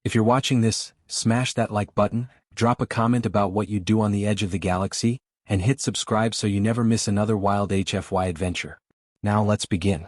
If you're watching this, smash that like button, drop a comment about what you do on the edge of the galaxy, and hit subscribe so you never miss another wild HFY adventure. Now let's begin.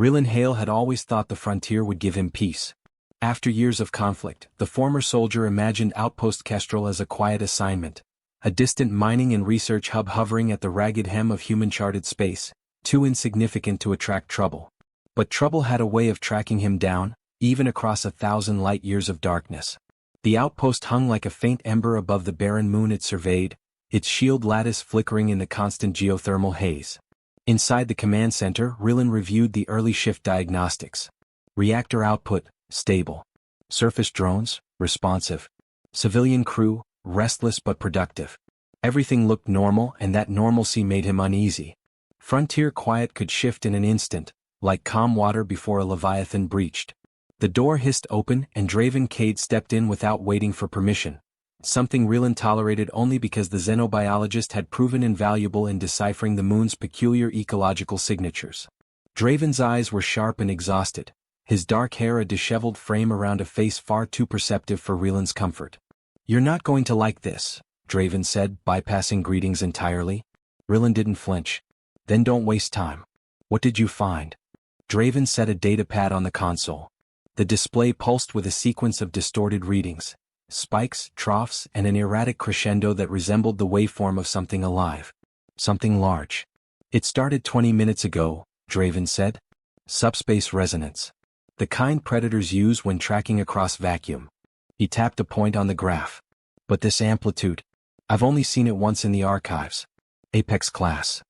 Rylan Hale had always thought the frontier would give him peace. After years of conflict, the former soldier imagined Outpost Kestrel as a quiet assignment, a distant mining and research hub hovering at the ragged hem of human-charted space, too insignificant to attract trouble. But trouble had a way of tracking him down, even across 1,000 light-years of darkness. The outpost hung like a faint ember above the barren moon it surveyed, its shield lattice flickering in the constant geothermal haze. Inside the command center, Rylan reviewed the early shift diagnostics. Reactor output, stable. Surface drones, responsive. Civilian crew, restless but productive. Everything looked normal, and that normalcy made him uneasy. Frontier quiet could shift in an instant, like calm water before a leviathan breached. The door hissed open, and Draven Cade stepped in without waiting for permission, something Rylan tolerated only because the xenobiologist had proven invaluable in deciphering the moon's peculiar ecological signatures. Draven's eyes were sharp and exhausted, his dark hair a disheveled frame around a face far too perceptive for Rylan's comfort. "You're not going to like this," Draven said, bypassing greetings entirely. Rylan didn't flinch. "Then don't waste time. What did you find?" Draven set a datapad on the console. The display pulsed with a sequence of distorted readings, spikes, troughs, and an erratic crescendo that resembled the waveform of something alive. Something large. "It started 20 minutes ago," Draven said. "Subspace resonance. The kind predators use when tracking across vacuum." He tapped a point on the graph. "But this amplitude, I've only seen it once in the archives. Apex class."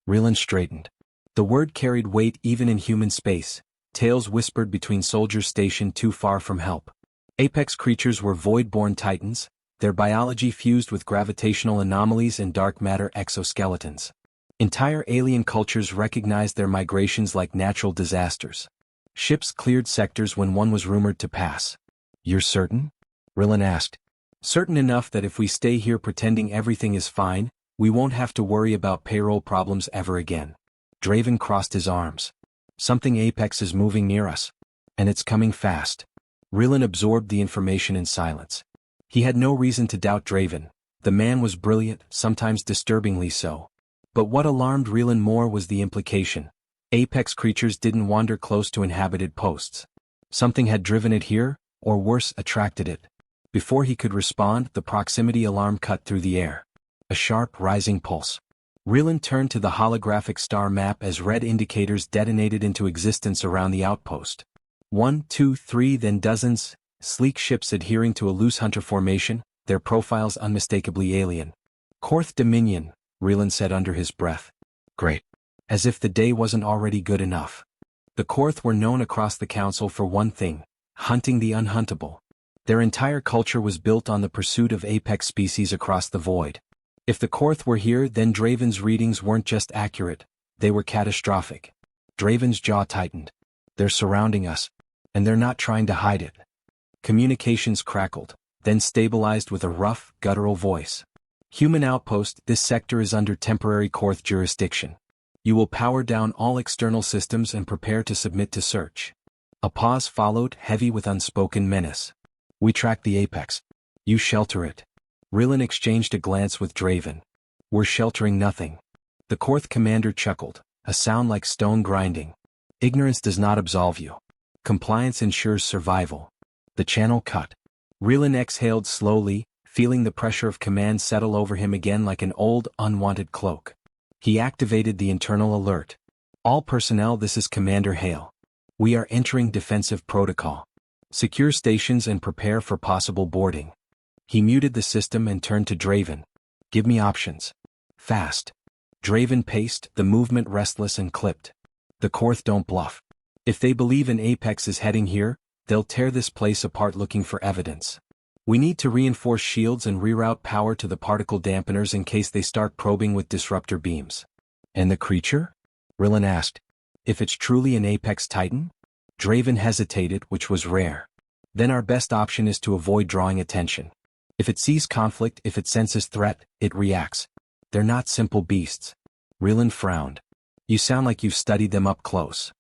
Rylan straightened. The word carried weight even in human space, tales whispered between soldiers stationed too far from help. Apex creatures were void-born titans, their biology fused with gravitational anomalies and dark matter exoskeletons. Entire alien cultures recognized their migrations like natural disasters. Ships cleared sectors when one was rumored to pass. "You're certain?" Rylan asked. "Certain enough that if we stay here pretending everything is fine, we won't have to worry about payroll problems ever again." Draven crossed his arms. "Something Apex is moving near us. And it's coming fast." Rylan absorbed the information in silence. He had no reason to doubt Draven. The man was brilliant, sometimes disturbingly so. But what alarmed Rylan more was the implication. Apex creatures didn't wander close to inhabited posts. Something had driven it here, or worse, attracted it. Before he could respond, the proximity alarm cut through the air. A sharp, rising pulse. Rylan turned to the holographic star map as red indicators detonated into existence around the outpost. 1, 2, 3, then dozens, sleek ships adhering to a loose hunter formation, their profiles unmistakably alien. "Korth Dominion," Rylan said under his breath. "Great." As if the day wasn't already good enough. The Korth were known across the Council for one thing: hunting the unhuntable. Their entire culture was built on the pursuit of apex species across the void. If the Korth were here, then Draven's readings weren't just accurate, they were catastrophic. Draven's jaw tightened. "They're surrounding us, and they're not trying to hide it." Communications crackled, then stabilized with a rough, guttural voice. "Human outpost, this sector is under temporary Korth jurisdiction. You will power down all external systems and prepare to submit to search." A pause followed, heavy with unspoken menace. "We track the apex. You shelter it." Rylan exchanged a glance with Draven. "We're sheltering nothing." The Korth commander chuckled, a sound like stone grinding. "Ignorance does not absolve you. Compliance ensures survival." The channel cut. Rylan exhaled slowly, feeling the pressure of command settle over him again like an old, unwanted cloak. He activated the internal alert. "All personnel, this is Commander Hale. We are entering defensive protocol. Secure stations and prepare for possible boarding." He muted the system and turned to Draven. "Give me options. Fast." Draven paced, the movement restless and clipped. "The Korth don't bluff. If they believe an apex is heading here, they'll tear this place apart looking for evidence. We need to reinforce shields and reroute power to the particle dampeners in case they start probing with disruptor beams." "And the creature?" Rylan asked. "If it's truly an apex titan?" Draven hesitated, which was rare. "Then our best option is to avoid drawing attention. If it sees conflict, if it senses threat, it reacts. They're not simple beasts." Rylan frowned. "You sound like you've studied them up close."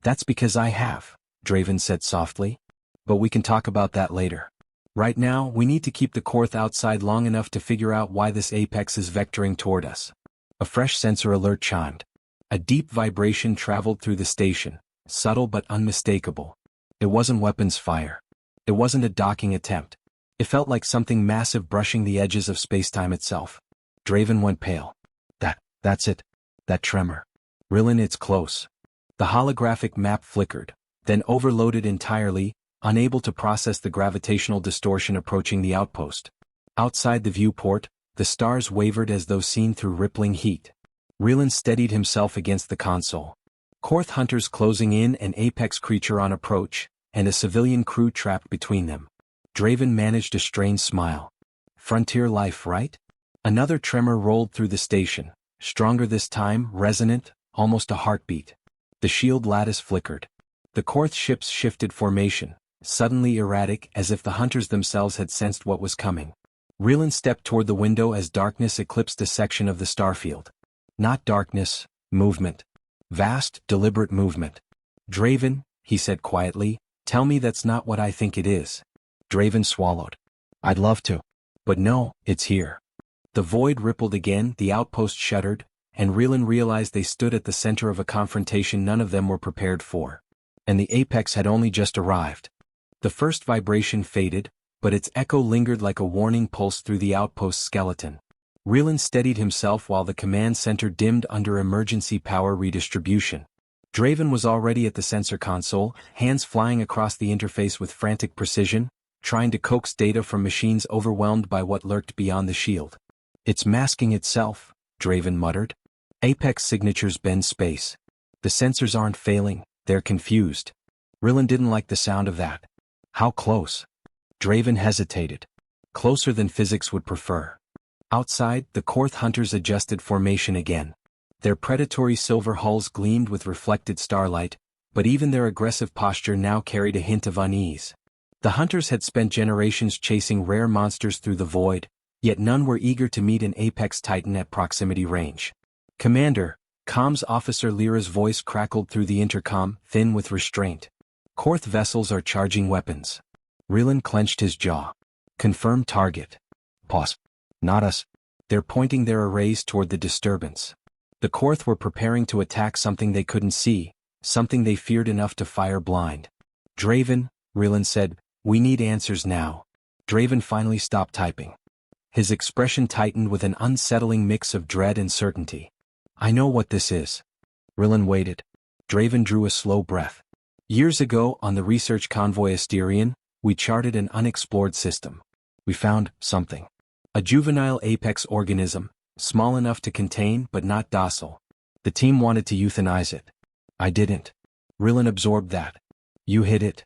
"That's because I have," Draven said softly. "But we can talk about that later. Right now, we need to keep the Korth outside long enough to figure out why this apex is vectoring toward us. A fresh sensor alert chimed. A deep vibration traveled through the station, subtle but unmistakable. It wasn't weapons fire. It wasn't a docking attempt. It felt like something massive brushing the edges of spacetime itself. Draven went pale. That's it. That tremor. Rillin, it's close. The holographic map flickered, then overloaded entirely, unable to process the gravitational distortion approaching the outpost. Outside the viewport, the stars wavered as though seen through rippling heat. Rillin steadied himself against the console. Korth hunters closing in, an apex creature on approach, and a civilian crew trapped between them. Draven managed a strained smile. Frontier life, right? Another tremor rolled through the station, stronger this time, resonant, almost a heartbeat. The shield lattice flickered. The Korth ships shifted formation, suddenly erratic as if the hunters themselves had sensed what was coming. Rillin stepped toward the window as darkness eclipsed a section of the starfield. Not darkness, movement. Vast, deliberate movement. Draven, he said quietly, tell me that's not what I think it is. Draven swallowed. I'd love to. But no, it's here. The void rippled again, the outpost shuddered, and Rillin realized they stood at the center of a confrontation none of them were prepared for. And the apex had only just arrived. The first vibration faded, but its echo lingered like a warning pulse through the outpost's skeleton. Rillin steadied himself while the command center dimmed under emergency power redistribution. Draven was already at the sensor console, hands flying across the interface with frantic precision, trying to coax data from machines overwhelmed by what lurked beyond the shield. It's masking itself, Draven muttered. Apex signatures bend space. The sensors aren't failing, they're confused. Rillin didn't like the sound of that. How close? Draven hesitated. Closer than physics would prefer. Outside, the Korth hunters adjusted formation again. Their predatory silver hulls gleamed with reflected starlight, but even their aggressive posture now carried a hint of unease. The hunters had spent generations chasing rare monsters through the void, yet none were eager to meet an apex titan at proximity range. Commander, comms officer Lyra's voice crackled through the intercom, thin with restraint. Korth vessels are charging weapons. Rillin clenched his jaw. Confirm target. Pause. Not us. They're pointing their arrays toward the disturbance. The Korth were preparing to attack something they couldn't see, something they feared enough to fire blind. Draven, Rillin said, we need answers now. Draven finally stopped typing. His expression tightened with an unsettling mix of dread and certainty. I know what this is. Rillin waited. Draven drew a slow breath. Years ago, on the research convoy Asterion, we charted an unexplored system. We found something. A juvenile apex organism, small enough to contain but not docile. The team wanted to euthanize it. I didn't. Rillin absorbed that. You hid it.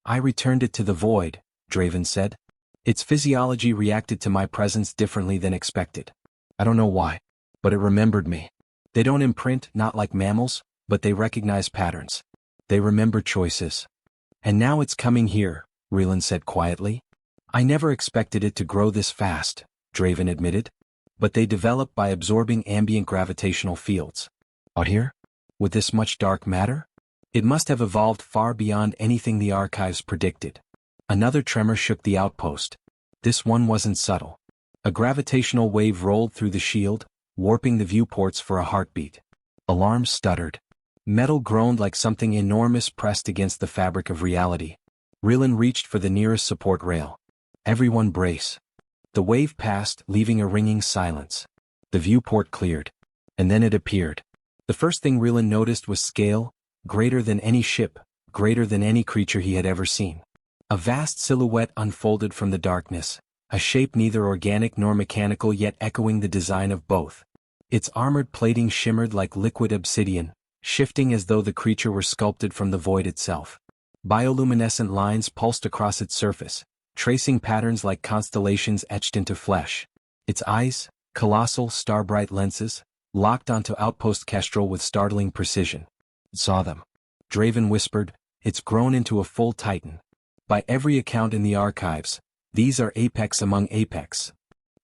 I returned it to the void, Draven said. Its physiology reacted to my presence differently than expected. I don't know why, but it remembered me. They don't imprint, not like mammals, but they recognize patterns. They remember choices. And now it's coming here, Rillin said quietly. I never expected it to grow this fast, Draven admitted. But they develop by absorbing ambient gravitational fields. Out here? With this much dark matter? It must have evolved far beyond anything the archives predicted. Another tremor shook the outpost. This one wasn't subtle. A gravitational wave rolled through the shield, warping the viewports for a heartbeat. Alarms stuttered. Metal groaned like something enormous pressed against the fabric of reality. Rillin reached for the nearest support rail. Everyone brace. The wave passed, leaving a ringing silence. The viewport cleared. And then it appeared. The first thing Rillin noticed was scale, greater than any ship, greater than any creature he had ever seen. A vast silhouette unfolded from the darkness, a shape neither organic nor mechanical yet echoing the design of both. Its armored plating shimmered like liquid obsidian, shifting as though the creature were sculpted from the void itself. Bioluminescent lines pulsed across its surface, tracing patterns like constellations etched into flesh. Its eyes, colossal star-bright lenses, locked onto Outpost Kestrel with startling precision. It saw them. Draven whispered, it's grown into a full titan. By every account in the archives, these are apex among apex.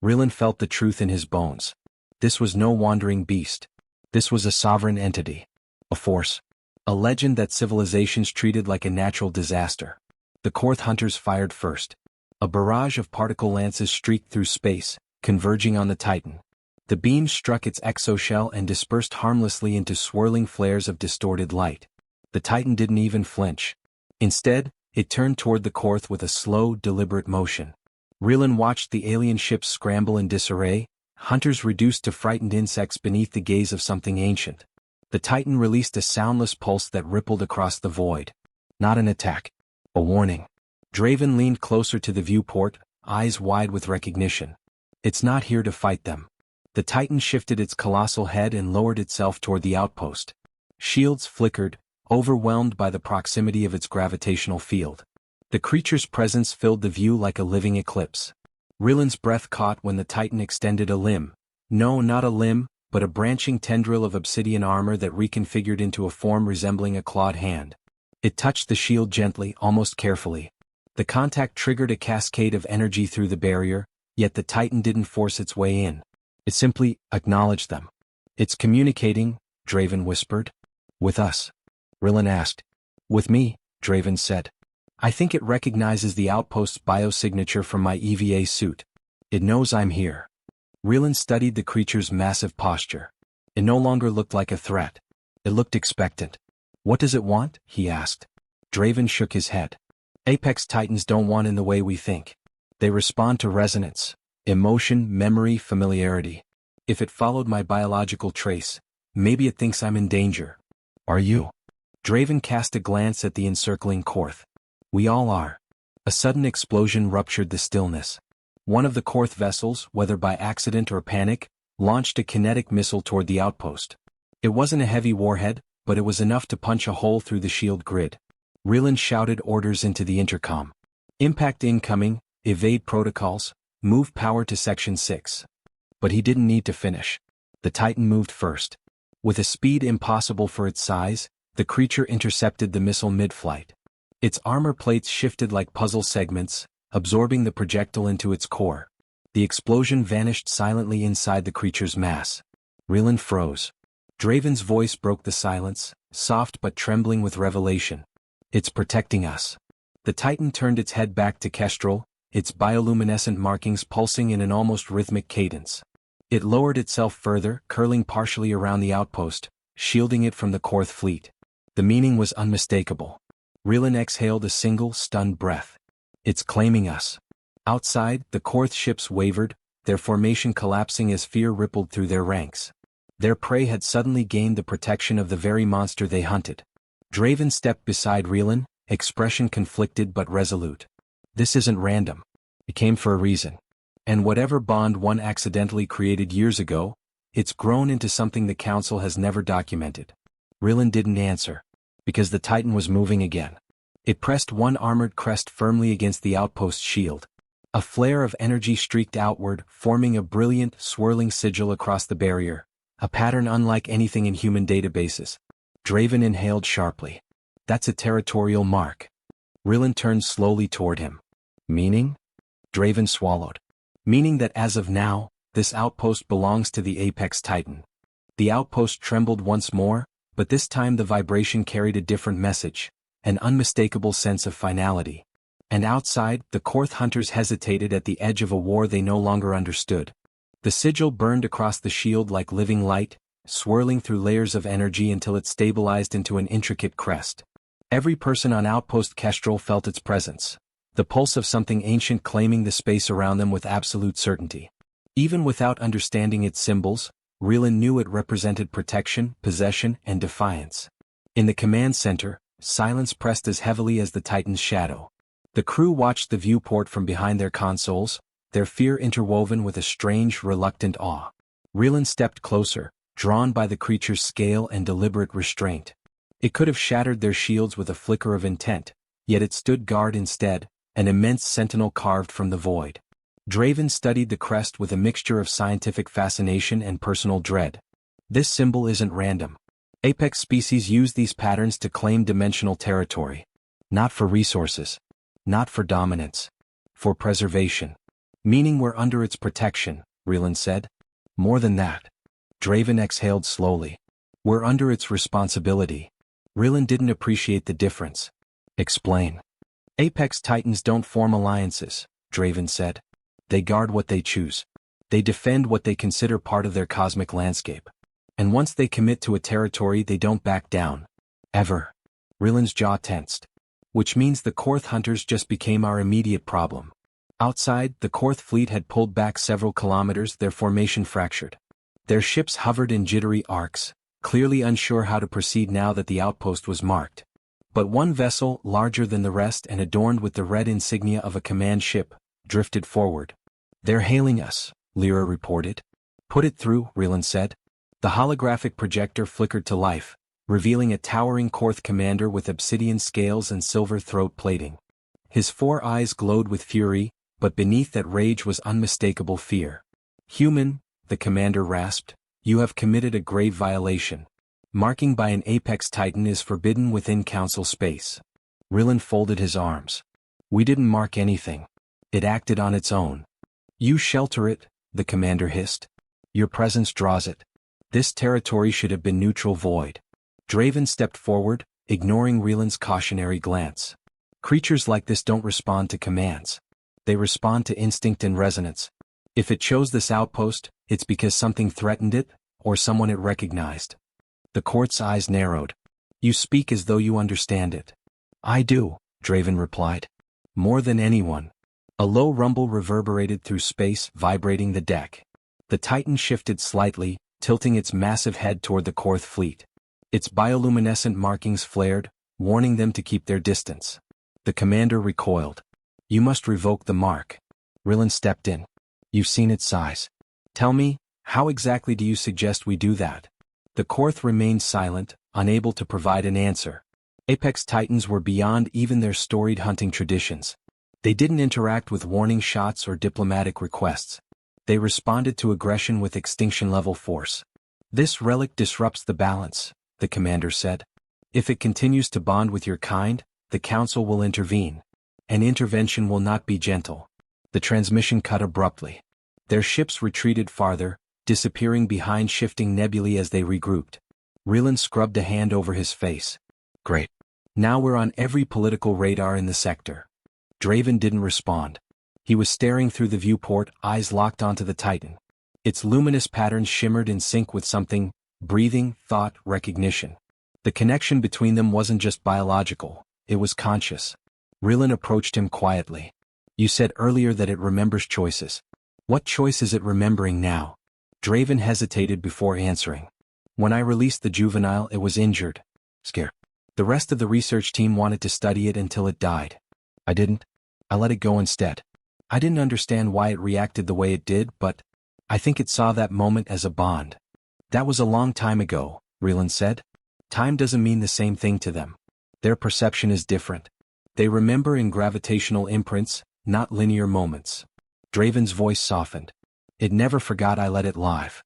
Rillin felt the truth in his bones. This was no wandering beast. This was a sovereign entity. A force. A legend that civilizations treated like a natural disaster. The Korth hunters fired first. A barrage of particle lances streaked through space, converging on the Titan. The beams struck its exoshell and dispersed harmlessly into swirling flares of distorted light. The Titan didn't even flinch. Instead, it turned toward the Korth with a slow, deliberate motion. Rilin watched the alien ships scramble in disarray, hunters reduced to frightened insects beneath the gaze of something ancient. The Titan released a soundless pulse that rippled across the void. Not an attack. A warning. Draven leaned closer to the viewport, eyes wide with recognition. It's not here to fight them. The Titan shifted its colossal head and lowered itself toward the outpost. Shields flickered, overwhelmed by the proximity of its gravitational field. The creature's presence filled the view like a living eclipse. Rilin's breath caught when the Titan extended a limb. No, not a limb, but a branching tendril of obsidian armor that reconfigured into a form resembling a clawed hand. It touched the shield gently, almost carefully. The contact triggered a cascade of energy through the barrier, yet the Titan didn't force its way in. It simply acknowledged them. It's communicating, Draven whispered. With us? Rilin asked. With me, Draven said. I think it recognizes the Outpost's biosignature from my EVA suit. It knows I'm here. Rilin studied the creature's massive posture. It no longer looked like a threat. It looked expectant. What does it want? He asked. Draven shook his head. Apex Titans don't want in the way we think. They respond to resonance, emotion, memory, familiarity. If it followed my biological trace, maybe it thinks I'm in danger. Are you? Draven cast a glance at the encircling Korth. We all are. A sudden explosion ruptured the stillness. One of the Korth vessels, whether by accident or panic, launched a kinetic missile toward the outpost. It wasn't a heavy warhead, but it was enough to punch a hole through the shield grid. Rilin shouted orders into the intercom. Impact incoming, evade protocols, move power to Section 6. But he didn't need to finish. The Titan moved first. With a speed impossible for its size, the creature intercepted the missile mid-flight. Its armor plates shifted like puzzle segments, absorbing the projectile into its core. The explosion vanished silently inside the creature's mass. Rilin froze. Draven's voice broke the silence, soft but trembling with revelation. It's protecting us. The Titan turned its head back to Kestrel, its bioluminescent markings pulsing in an almost rhythmic cadence. It lowered itself further, curling partially around the outpost, shielding it from the Korth fleet. The meaning was unmistakable. Rilin exhaled a single, stunned breath. It's claiming us. Outside, the Korth ships wavered, their formation collapsing as fear rippled through their ranks. Their prey had suddenly gained the protection of the very monster they hunted. Draven stepped beside Rilin, expression conflicted but resolute. This isn't random. It came for a reason. And whatever bond one accidentally created years ago, it's grown into something the Council has never documented. Rilin didn't answer. Because the Titan was moving again. It pressed one armored crest firmly against the outpost's shield. A flare of energy streaked outward, forming a brilliant, swirling sigil across the barrier, a pattern unlike anything in human databases. Draven inhaled sharply. That's a territorial mark. Rilin turned slowly toward him. Meaning? Draven swallowed. Meaning that as of now, this outpost belongs to the Apex Titan. The outpost trembled once more, but this time the vibration carried a different message, an unmistakable sense of finality. And outside, the Korth hunters hesitated at the edge of a war they no longer understood. The sigil burned across the shield like living light, swirling through layers of energy until it stabilized into an intricate crest. Every person on Outpost Kestrel felt its presence, the pulse of something ancient claiming the space around them with absolute certainty. Even without understanding its symbols, Rilin knew it represented protection, possession, and defiance. In the command center, silence pressed as heavily as the Titan's shadow. The crew watched the viewport from behind their consoles, their fear interwoven with a strange, reluctant awe. Rilin stepped closer, drawn by the creature's scale and deliberate restraint. It could have shattered their shields with a flicker of intent, yet it stood guard instead, an immense sentinel carved from the void. Draven studied the crest with a mixture of scientific fascination and personal dread. This symbol isn't random. Apex species use these patterns to claim dimensional territory. Not for resources. Not for dominance. For preservation. Meaning we're under its protection, Rilin said. More than that. Draven exhaled slowly. We're under its responsibility. Rilin didn't appreciate the difference. Explain. Apex Titans don't form alliances. Draven said. They guard what they choose. They defend what they consider part of their cosmic landscape. And once they commit to a territory they don't back down. Ever. Rillen's jaw tensed. Which means the Korth hunters just became our immediate problem. Outside, the Korth fleet had pulled back several kilometers, their formation fractured. Their ships hovered in jittery arcs, clearly unsure how to proceed now that the outpost was marked. But one vessel, larger than the rest and adorned with the red insignia of a command ship, drifted forward. They're hailing us, Lyra reported. Put it through, Rillen said. The holographic projector flickered to life, revealing a towering Korth commander with obsidian scales and silver throat plating. His 4 eyes glowed with fury, but beneath that rage was unmistakable fear. Human, the commander rasped, you have committed a grave violation. Marking by an apex titan is forbidden within council space. Rillen folded his arms. We didn't mark anything. It acted on its own. You shelter it, the commander hissed. Your presence draws it. This territory should have been neutral void. Draven stepped forward, ignoring Rillen's cautionary glance. Creatures like this don't respond to commands. They respond to instinct and resonance. If it chose this outpost, it's because something threatened it, or someone it recognized. The Korth's eyes narrowed. You speak as though you understand it. I do, Draven replied. More than anyone. A low rumble reverberated through space, vibrating the deck. The Titan shifted slightly, tilting its massive head toward the Korth fleet. Its bioluminescent markings flared, warning them to keep their distance. The commander recoiled. You must revoke the mark. Rillen stepped in. You've seen its size. Tell me, how exactly do you suggest we do that? The Korth remained silent, unable to provide an answer. Apex Titans were beyond even their storied hunting traditions. They didn't interact with warning shots or diplomatic requests. They responded to aggression with extinction-level force. This relic disrupts the balance, the commander said. If it continues to bond with your kind, the council will intervene. An intervention will not be gentle. The transmission cut abruptly. Their ships retreated farther, disappearing behind shifting nebulae as they regrouped. Rillen scrubbed a hand over his face. Great. Now we're on every political radar in the sector. Draven didn't respond. He was staring through the viewport, eyes locked onto the Titan. Its luminous patterns shimmered in sync with something, breathing, thought, recognition. The connection between them wasn't just biological, it was conscious. Rillen approached him quietly. You said earlier that it remembers choices. What choice is it remembering now? Draven hesitated before answering. When I released the juvenile, it was injured. Scared. The rest of the research team wanted to study it until it died. I didn't. I let it go instead. I didn't understand why it reacted the way it did, but I think it saw that moment as a bond. That was a long time ago, Rillen said. Time doesn't mean the same thing to them. Their perception is different. They remember in gravitational imprints, not linear moments. Draven's voice softened. It never forgot I let it live.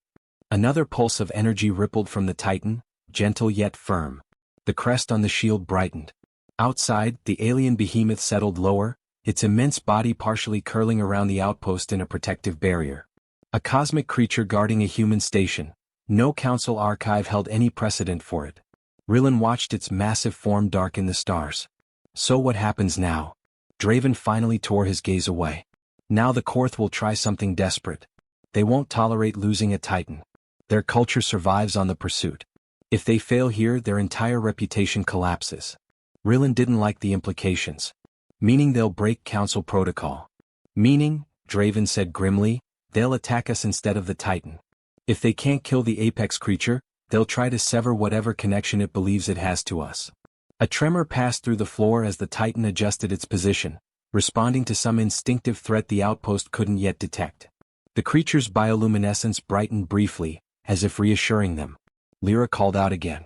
Another pulse of energy rippled from the Titan, gentle yet firm. The crest on the shield brightened. Outside, the alien behemoth settled lower, its immense body partially curling around the outpost in a protective barrier. A cosmic creature guarding a human station. No council archive held any precedent for it. Rillen watched its massive form darken the stars. So what happens now? Draven finally tore his gaze away. Now the Korth will try something desperate. They won't tolerate losing a Titan. Their culture survives on the pursuit. If they fail here, their entire reputation collapses. Rillen didn't like the implications. Meaning they'll break council protocol. Meaning, Draven said grimly, they'll attack us instead of the Titan. If they can't kill the apex creature, they'll try to sever whatever connection it believes it has to us. A tremor passed through the floor as the Titan adjusted its position, responding to some instinctive threat the outpost couldn't yet detect. The creature's bioluminescence brightened briefly, as if reassuring them. Lyra called out again.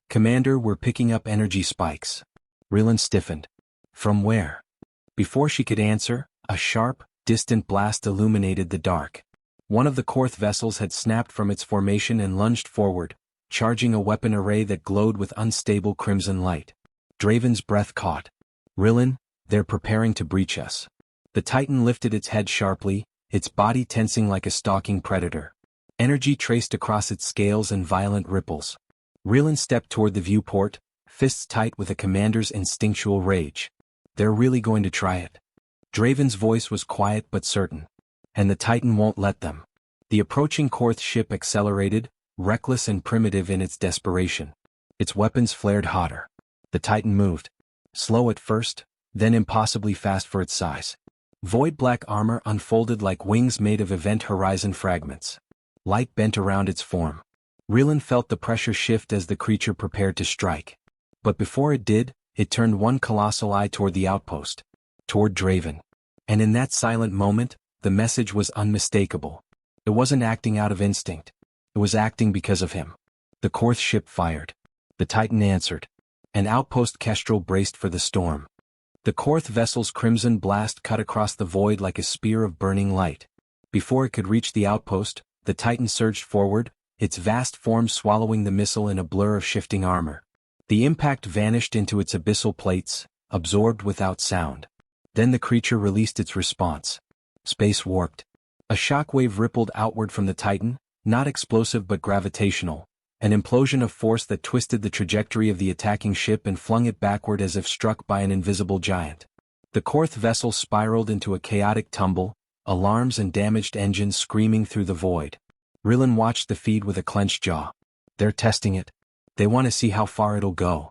Commander, we're picking up energy spikes. Rillen stiffened. From where? Before she could answer, a sharp, distant blast illuminated the dark. One of the Korth vessels had snapped from its formation and lunged forward, charging a weapon array that glowed with unstable crimson light. Draven's breath caught. Rillen, they're preparing to breach us. The Titan lifted its head sharply, its body tensing like a stalking predator. Energy traced across its scales in violent ripples. Rillen stepped toward the viewport, fists tight with a commander's instinctual rage. They're really going to try it. Draven's voice was quiet but certain. And the Titan won't let them. The approaching Korth ship accelerated, reckless and primitive in its desperation. Its weapons flared hotter. The Titan moved. Slow at first, then impossibly fast for its size. Void black armor unfolded like wings made of event horizon fragments. Light bent around its form. Rilin felt the pressure shift as the creature prepared to strike. But before it did, it turned one colossal eye toward the outpost. Toward Draven. And in that silent moment, the message was unmistakable. It wasn't acting out of instinct. It was acting because of him. The Korth ship fired. The Titan answered. An outpost kestrel braced for the storm. The Korth vessel's crimson blast cut across the void like a spear of burning light. Before it could reach the outpost, the Titan surged forward, its vast form swallowing the missile in a blur of shifting armor. The impact vanished into its abyssal plates, absorbed without sound. Then the creature released its response. Space warped. A shockwave rippled outward from the Titan, not explosive but gravitational, an implosion of force that twisted the trajectory of the attacking ship and flung it backward as if struck by an invisible giant. The Korth vessel spiraled into a chaotic tumble, alarms and damaged engines screaming through the void. Rilin watched the feed with a clenched jaw. They're testing it. They want to see how far it'll go.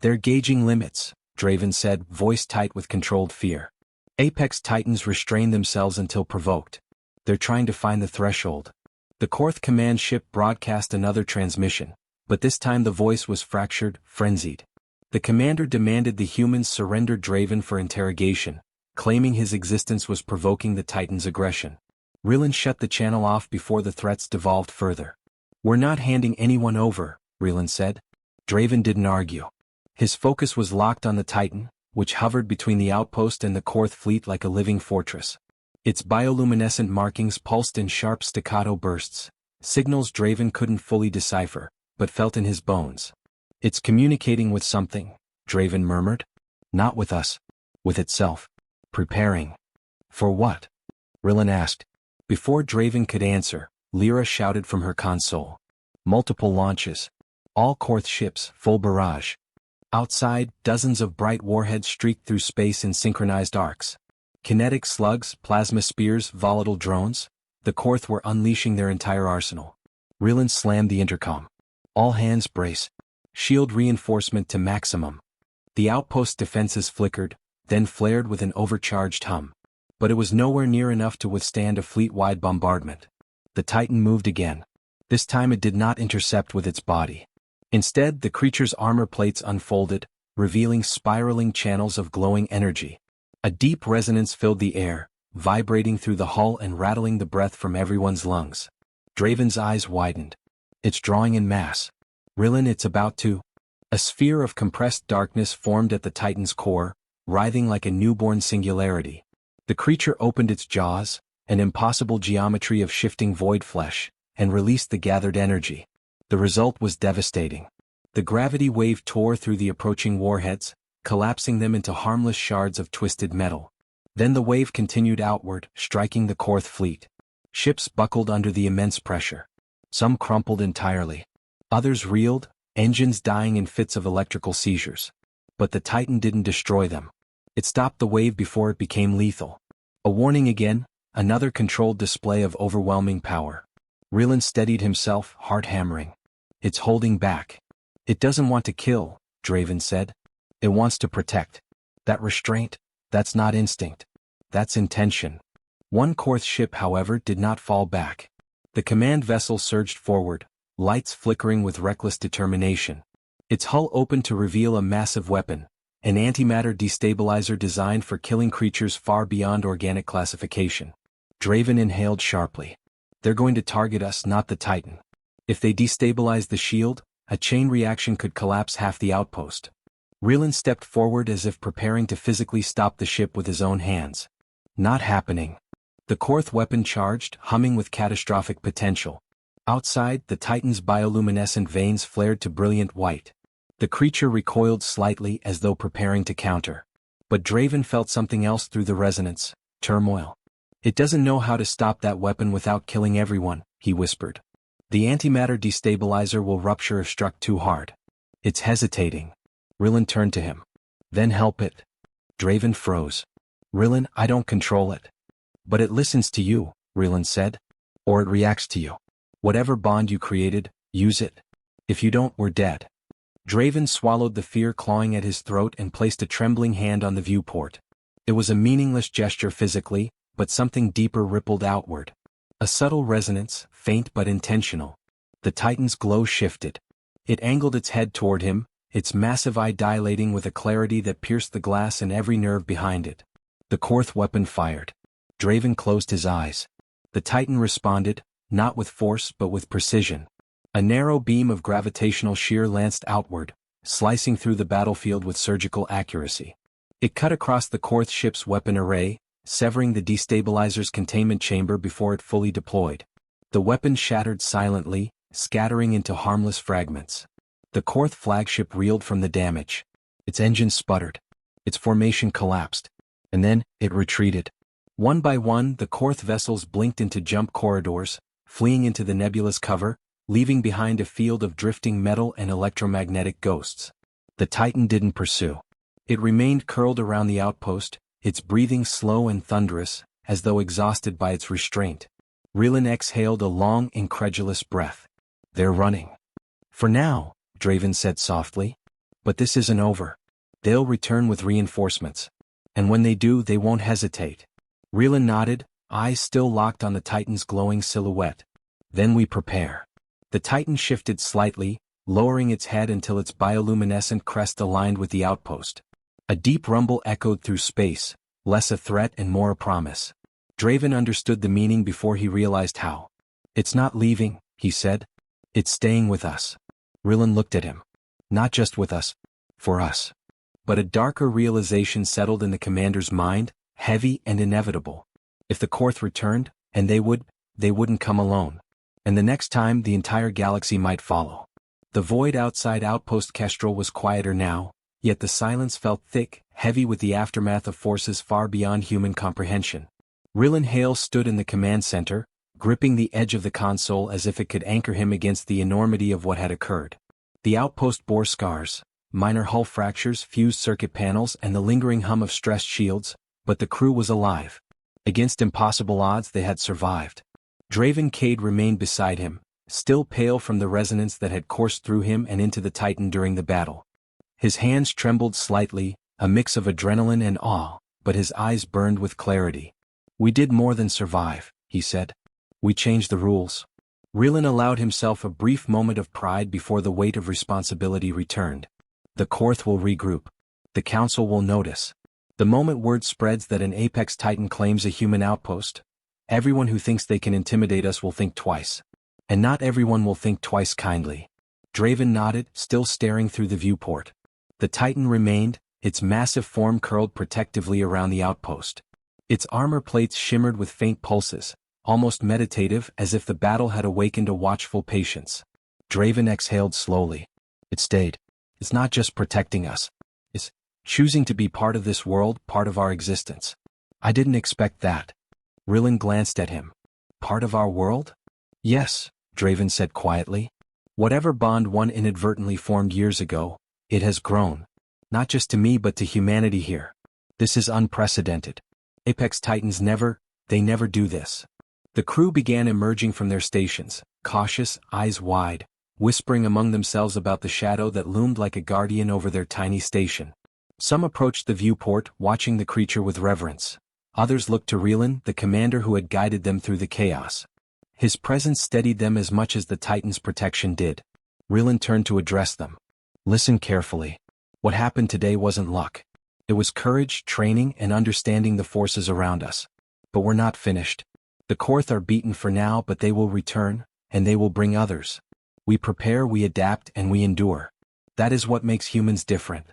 They're gauging limits, Draven said, voice tight with controlled fear. Apex Titans restrain themselves until provoked. They're trying to find the threshold. The Korth command ship broadcast another transmission, but this time the voice was fractured, frenzied. The commander demanded the humans surrender Draven for interrogation, claiming his existence was provoking the Titan's aggression. Rilin shut the channel off before the threats devolved further. We're not handing anyone over, Rilin said. Draven didn't argue. His focus was locked on the Titan, which hovered between the outpost and the Korth fleet like a living fortress. Its bioluminescent markings pulsed in sharp staccato bursts, signals Draven couldn't fully decipher, but felt in his bones. It's communicating with something, Draven murmured. Not with us. With itself. Preparing. For what? Rilin asked. Before Draven could answer, Lyra shouted from her console. Multiple launches. All Korth ships, full barrage. Outside, dozens of bright warheads streaked through space in synchronized arcs. Kinetic slugs, plasma spears, volatile drones. The Korth were unleashing their entire arsenal. Rilin slammed the intercom. All hands brace. Shield reinforcement to maximum. The outpost defenses flickered, then flared with an overcharged hum. But it was nowhere near enough to withstand a fleet-wide bombardment. The Titan moved again. This time it did not intercept with its body. Instead, the creature's armor plates unfolded, revealing spiraling channels of glowing energy. A deep resonance filled the air, vibrating through the hull and rattling the breath from everyone's lungs. Draven's eyes widened. It's drawing in mass. Rilin, it's about to. A sphere of compressed darkness formed at the Titan's core, writhing like a newborn singularity. The creature opened its jaws, an impossible geometry of shifting void flesh, and released the gathered energy. The result was devastating. The gravity wave tore through the approaching warheads, collapsing them into harmless shards of twisted metal. Then the wave continued outward, striking the Korth fleet. Ships buckled under the immense pressure. Some crumpled entirely. Others reeled, engines dying in fits of electrical seizures. But the Titan didn't destroy them. It stopped the wave before it became lethal. A warning again, another controlled display of overwhelming power. Rilin steadied himself, heart hammering. It's holding back. It doesn't want to kill, Draven said. It wants to protect. That restraint, that's not instinct. That's intention. One Korth ship, however, did not fall back. The command vessel surged forward, lights flickering with reckless determination. Its hull opened to reveal a massive weapon, an antimatter destabilizer designed for killing creatures far beyond organic classification. Draven inhaled sharply. They're going to target us, not the Titan. If they destabilize the shield, a chain reaction could collapse half the outpost. Rilin stepped forward as if preparing to physically stop the ship with his own hands. Not happening. The Korth weapon charged, humming with catastrophic potential. Outside, the Titan's bioluminescent veins flared to brilliant white. The creature recoiled slightly as though preparing to counter. But Draven felt something else through the resonance, turmoil. It doesn't know how to stop that weapon without killing everyone, he whispered. The antimatter destabilizer will rupture if struck too hard. It's hesitating. Rilin turned to him. Then help it. Draven froze. Rilin, I don't control it. But it listens to you, Rilin said. Or it reacts to you. Whatever bond you created, use it. If you don't, we're dead. Draven swallowed the fear clawing at his throat and placed a trembling hand on the viewport. It was a meaningless gesture physically, but something deeper rippled outward. A subtle resonance, faint but intentional. The Titan's glow shifted. It angled its head toward him, its massive eye dilating with a clarity that pierced the glass and every nerve behind it. The Korth weapon fired. Draven closed his eyes. The Titan responded, not with force but with precision. A narrow beam of gravitational shear lanced outward, slicing through the battlefield with surgical accuracy. It cut across the Korth ship's weapon array, severing the destabilizer's containment chamber before it fully deployed. The weapon shattered silently, scattering into harmless fragments. The Korth flagship reeled from the damage. Its engine sputtered. Its formation collapsed. And then, it retreated. One by one, the Korth vessels blinked into jump corridors, fleeing into the nebulous cover, leaving behind a field of drifting metal and electromagnetic ghosts. The Titan didn't pursue. It remained curled around the outpost, its breathing slow and thunderous, as though exhausted by its restraint. Rilin exhaled a long, incredulous breath. They're running. For now, Draven said softly. But this isn't over. They'll return with reinforcements. And when they do, they won't hesitate. Rilin nodded, eyes still locked on the Titan's glowing silhouette. Then we prepare. The Titan shifted slightly, lowering its head until its bioluminescent crest aligned with the outpost. A deep rumble echoed through space, less a threat and more a promise. Draven understood the meaning before he realized how. It's not leaving, he said. It's staying with us. Rilin looked at him. Not just with us. For us. But a darker realization settled in the commander's mind, heavy and inevitable. If the Korth returned, and they wouldn't come alone. And the next time the entire galaxy might follow. The void outside Outpost Kestrel was quieter now, yet the silence felt thick, heavy with the aftermath of forces far beyond human comprehension. Rilin Hale stood in the command center, gripping the edge of the console as if it could anchor him against the enormity of what had occurred. The outpost bore scars, minor hull fractures, fused circuit panels and the lingering hum of stressed shields, but the crew was alive. Against impossible odds they had survived. Draven Cade remained beside him, still pale from the resonance that had coursed through him and into the Titan during the battle. His hands trembled slightly, a mix of adrenaline and awe, but his eyes burned with clarity. We did more than survive, he said. We changed the rules. Rilin allowed himself a brief moment of pride before the weight of responsibility returned. The Korth will regroup. The Council will notice. The moment word spreads that an Apex Titan claims a human outpost, everyone who thinks they can intimidate us will think twice. And not everyone will think twice kindly. Draven nodded, still staring through the viewport. The Titan remained, its massive form curled protectively around the outpost. Its armor plates shimmered with faint pulses, almost meditative as if the battle had awakened a watchful patience. Draven exhaled slowly. It stayed. It's not just protecting us. It's choosing to be part of this world, part of our existence. I didn't expect that. Rilin glanced at him. Part of our world? Yes, Draven said quietly. Whatever bond one inadvertently formed years ago, it has grown. Not just to me but to humanity here. This is unprecedented. Apex Titans never do this. The crew began emerging from their stations, cautious, eyes wide, whispering among themselves about the shadow that loomed like a guardian over their tiny station. Some approached the viewport, watching the creature with reverence. Others looked to Rilin, the commander who had guided them through the chaos. His presence steadied them as much as the Titan's protection did. Rilin turned to address them. Listen carefully. What happened today wasn't luck. It was courage, training, and understanding the forces around us. But we're not finished. The Korth are beaten for now, but they will return, and they will bring others. We prepare, we adapt, and we endure. That is what makes humans different.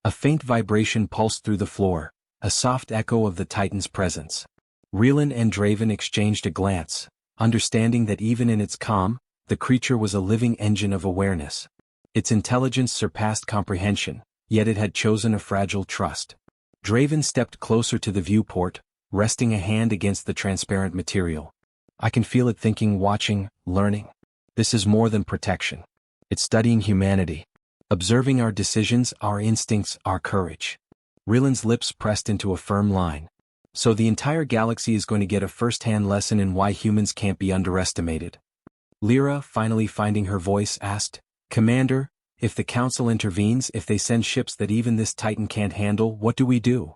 A faint vibration pulsed through the floor, a soft echo of the Titan's presence. Rilin and Draven exchanged a glance, understanding that even in its calm, the creature was a living engine of awareness. Its intelligence surpassed comprehension, yet it had chosen a fragile trust. Draven stepped closer to the viewport, resting a hand against the transparent material. I can feel it thinking, watching, learning. This is more than protection. It's studying humanity. Observing our decisions, our instincts, our courage. Rilin's lips pressed into a firm line. So the entire galaxy is going to get a first-hand lesson in why humans can't be underestimated. Lyra, finally finding her voice, asked, "Commander, if the Council intervenes, if they send ships that even this Titan can't handle, what do we do?"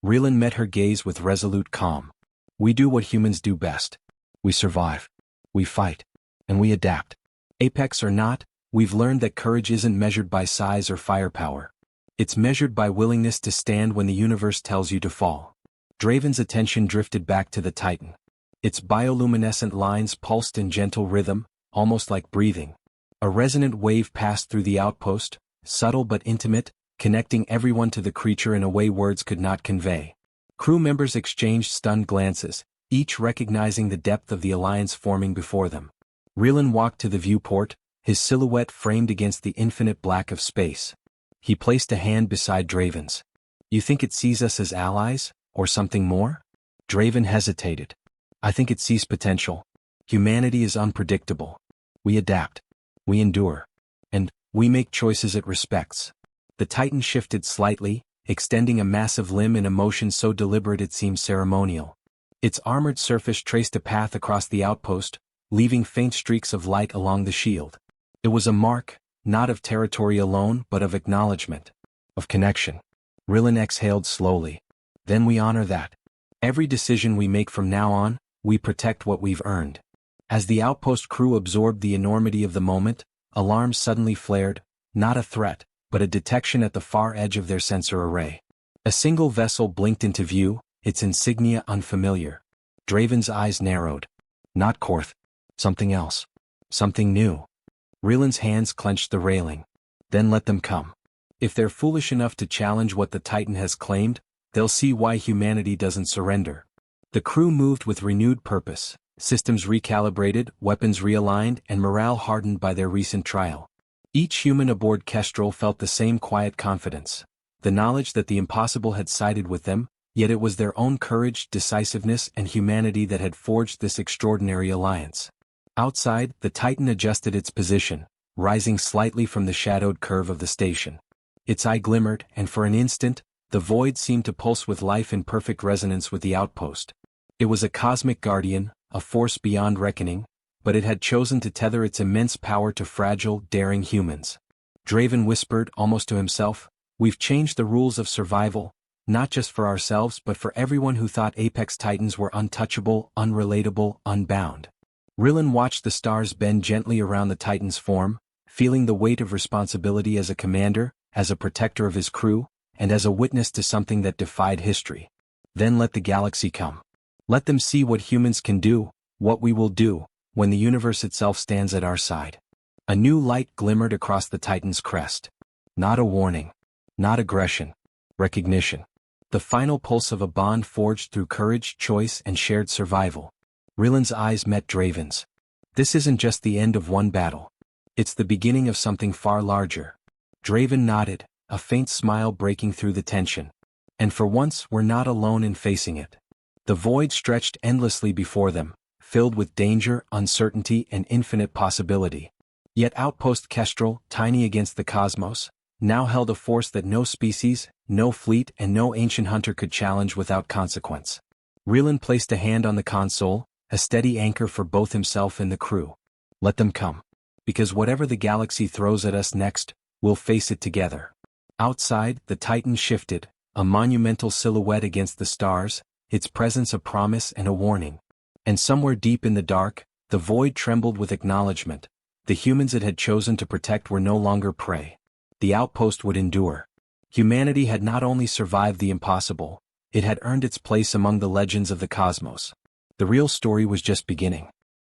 Rilin met her gaze with resolute calm. "We do what humans do best. We survive. We fight. And we adapt. Apex or not, we've learned that courage isn't measured by size or firepower. It's measured by willingness to stand when the universe tells you to fall." Draven's attention drifted back to the Titan. Its bioluminescent lines pulsed in gentle rhythm, almost like breathing. A resonant wave passed through the outpost, subtle but intimate, connecting everyone to the creature in a way words could not convey. Crew members exchanged stunned glances, each recognizing the depth of the alliance forming before them. Rilin walked to the viewport, his silhouette framed against the infinite black of space. He placed a hand beside Draven's. "You think it sees us as allies, or something more?" Draven hesitated. "I think it sees potential. Humanity is unpredictable. We adapt. We endure. And we make choices it respects." The Titan shifted slightly, extending a massive limb in a motion so deliberate it seemed ceremonial. Its armored surface traced a path across the outpost, leaving faint streaks of light along the shield. It was a mark, not of territory alone but of acknowledgement. Of connection. Rilin exhaled slowly. "Then we honor that. Every decision we make from now on, we protect what we've earned." As the outpost crew absorbed the enormity of the moment, alarms suddenly flared, not a threat, but a detection at the far edge of their sensor array. A single vessel blinked into view, its insignia unfamiliar. Draven's eyes narrowed. Not Korth. Something else. Something new. Rilin's hands clenched the railing. "Then let them come. If they're foolish enough to challenge what the Titan has claimed, they'll see why humanity doesn't surrender." The crew moved with renewed purpose, systems recalibrated, weapons realigned, and morale hardened by their recent trial. Each human aboard Kestrel felt the same quiet confidence, the knowledge that the impossible had sided with them, yet it was their own courage, decisiveness, and humanity that had forged this extraordinary alliance. Outside, the Titan adjusted its position, rising slightly from the shadowed curve of the station. Its eye glimmered, and for an instant, the void seemed to pulse with life in perfect resonance with the outpost. It was a cosmic guardian, a force beyond reckoning, but it had chosen to tether its immense power to fragile, daring humans. Draven whispered, almost to himself, "We've changed the rules of survival, not just for ourselves but for everyone who thought Apex Titans were untouchable, unrelatable, unbound." Rilin watched the stars bend gently around the Titan's form, feeling the weight of responsibility as a commander, as a protector of his crew, and as a witness to something that defied history. "Then let the galaxy come. Let them see what humans can do, what we will do, when the universe itself stands at our side." A new light glimmered across the Titan's crest. Not a warning. Not aggression. Recognition. The final pulse of a bond forged through courage, choice, and shared survival. Rilin's eyes met Draven's. "This isn't just the end of one battle. It's the beginning of something far larger." Draven nodded, a faint smile breaking through the tension. "And for once we're not alone in facing it." The void stretched endlessly before them, filled with danger, uncertainty, and infinite possibility. Yet Outpost Kestrel, tiny against the cosmos, now held a force that no species, no fleet, and no ancient hunter could challenge without consequence. Rilin placed a hand on the console, a steady anchor for both himself and the crew. "Let them come. Because whatever the galaxy throws at us next, we'll face it together." Outside, the Titan shifted, a monumental silhouette against the stars, its presence a promise and a warning. And somewhere deep in the dark, the void trembled with acknowledgement. The humans it had chosen to protect were no longer prey. The outpost would endure. Humanity had not only survived the impossible, it had earned its place among the legends of the cosmos. The real story was just beginning.